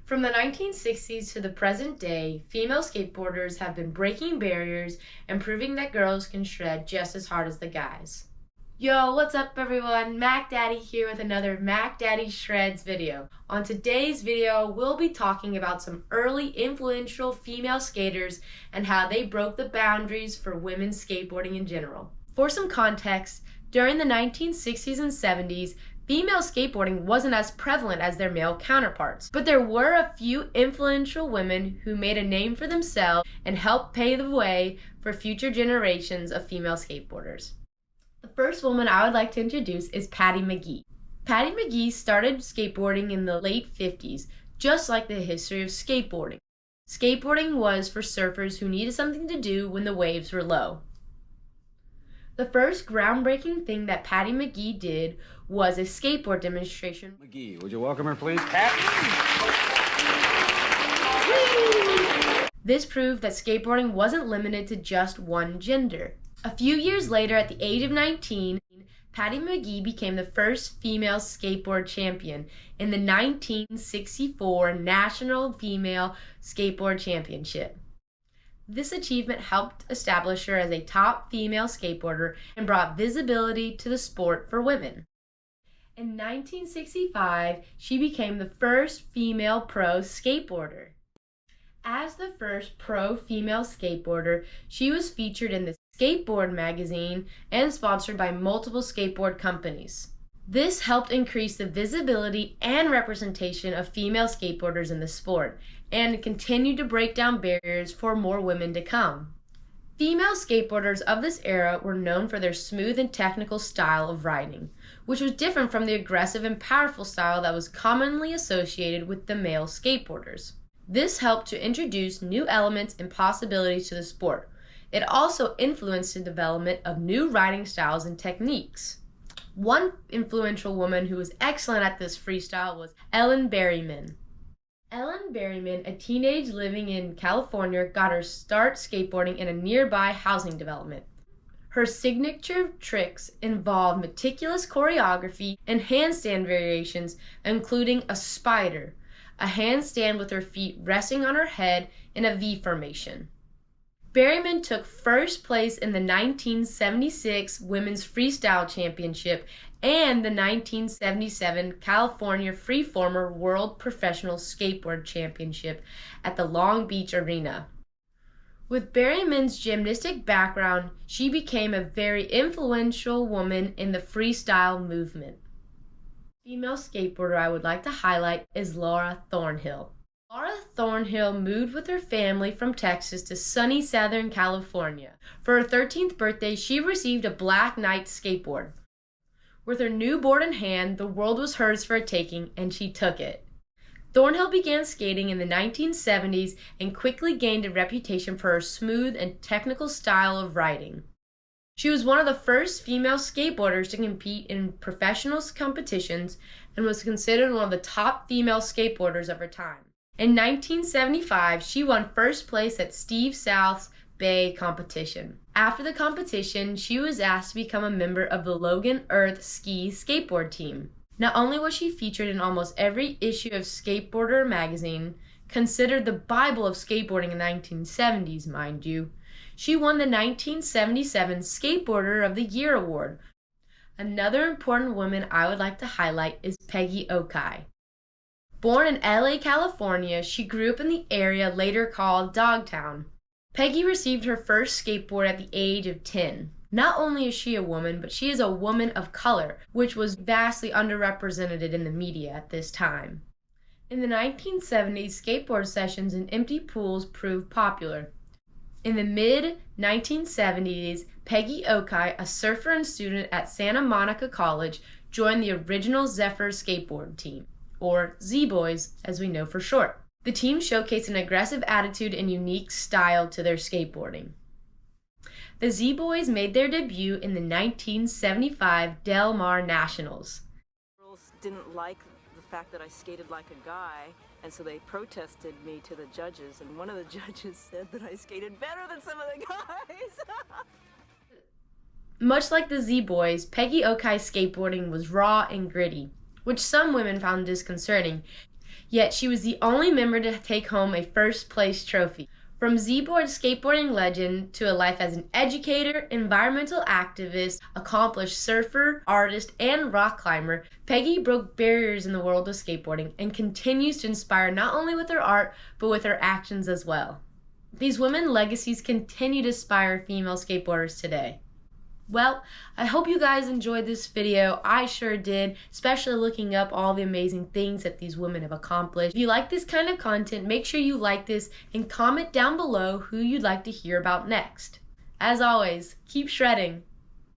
From the 1960s to the present day, female skateboarders have been breaking barriers and proving that girls can shred just as hard as the guys. Yo, what's up everyone? Mac Daddy here with another Mac Daddy Shreds video. On today's video, we'll be talking about some early influential female skaters and how they broke the boundaries for women's skateboarding in general. For some context, during the 1960s and 70s, female skateboarding wasn't as prevalent as their male counterparts, but there were a few influential women who made a name for themselves and helped pave the way for future generations of female skateboarders. The first woman I would like to introduce is Patti McGee. Patti McGee started skateboarding in the late 50s, just like the history of skateboarding. Skateboarding was for surfers who needed something to do when the waves were low. The first groundbreaking thing that Patti McGee did was a skateboard demonstration. McGee, would you welcome her, please? This proved that skateboarding wasn't limited to just one gender. A few years later, at the age of 19, Patti McGee became the first female skateboard champion in the 1964 National Female Skateboard Championship. This achievement helped establish her as a top female skateboarder and brought visibility to the sport for women. In 1965, she became the first female pro skateboarder. As the first pro female skateboarder, she was featured in the Skateboard magazine and sponsored by multiple skateboard companies. This helped increase the visibility and representation of female skateboarders in the sport and continued to break down barriers for more women to come. Female skateboarders of this era were known for their smooth and technical style of riding, which was different from the aggressive and powerful style that was commonly associated with the male skateboarders. This helped to introduce new elements and possibilities to the sport. It also influenced the development of new riding styles and techniques. One influential woman who was excellent at this freestyle was Berryman. Berryman, a teenage living in California, got her start skateboarding in a nearby housing development. Her signature tricks involved meticulous choreography and handstand variations, including a spider, a handstand with her feet resting on her head in a V formation. Berryman took first place in the 1976 Women's Freestyle Championship and the 1977 California Freeformer World Professional Skateboard Championship at the Long Beach Arena. With Berryman's gymnastic background, she became a very influential woman in the freestyle movement. Female skateboarder I would like to highlight is Thornhill. Thornhill moved with her family from Texas to sunny Southern California. For her 13th birthday, she received a Black Knight skateboard. With her new board in hand, the world was hers for a taking, and she took it. Thornhill began skating in the 1970s and quickly gained a reputation for her smooth and technical style of riding. She was one of the first female skateboarders to compete in professional competitions and was considered one of the top female skateboarders of her time. In 1975, she won first place at Steve South's Bay competition. After the competition, she was asked to become a member of the Logan Earth Ski skateboard team. Not only was she featured in almost every issue of Skateboarder magazine, considered the Bible of skateboarding in the 1970s, mind you, she won the 1977 Skateboarder of the Year award. Another important woman I would like to highlight is Peggy Oki. Born in LA, California, she grew up in the area later called Dogtown. Peggy received her first skateboard at the age of 10. Not only is she a woman, but she is a woman of color, which was vastly underrepresented in the media at this time. In the 1970s, skateboard sessions in empty pools proved popular. In the mid-1970s, Peggy Oki, a surfer and student at Santa Monica College, joined the original Zephyr skateboard team, or Z-Boys as we know for short. The team showcased an aggressive attitude and unique style to their skateboarding. The Z-Boys made their debut in the 1975 Del Mar Nationals. Girls didn't like the fact that I skated like a guy, and so they protested me to the judges, and one of the judges said that I skated better than some of the guys. Much like the Z-Boys, Peggy Oki's skateboarding was raw and gritty, which some women found disconcerting. yet she was the only member to take home a first-place trophy. From Z-board skateboarding legend to a life as an educator, environmental activist, accomplished surfer, artist, and rock climber, Peggy broke barriers in the world of skateboarding and continues to inspire not only with her art, but with her actions as well. These women legacies continue to inspire female skateboarders today. Well, I hope you guys enjoyed this video. I sure did, especially looking up all the amazing things that these women have accomplished. If you like this kind of content, make sure you like this and comment down below who you'd like to hear about next. As always, keep shredding.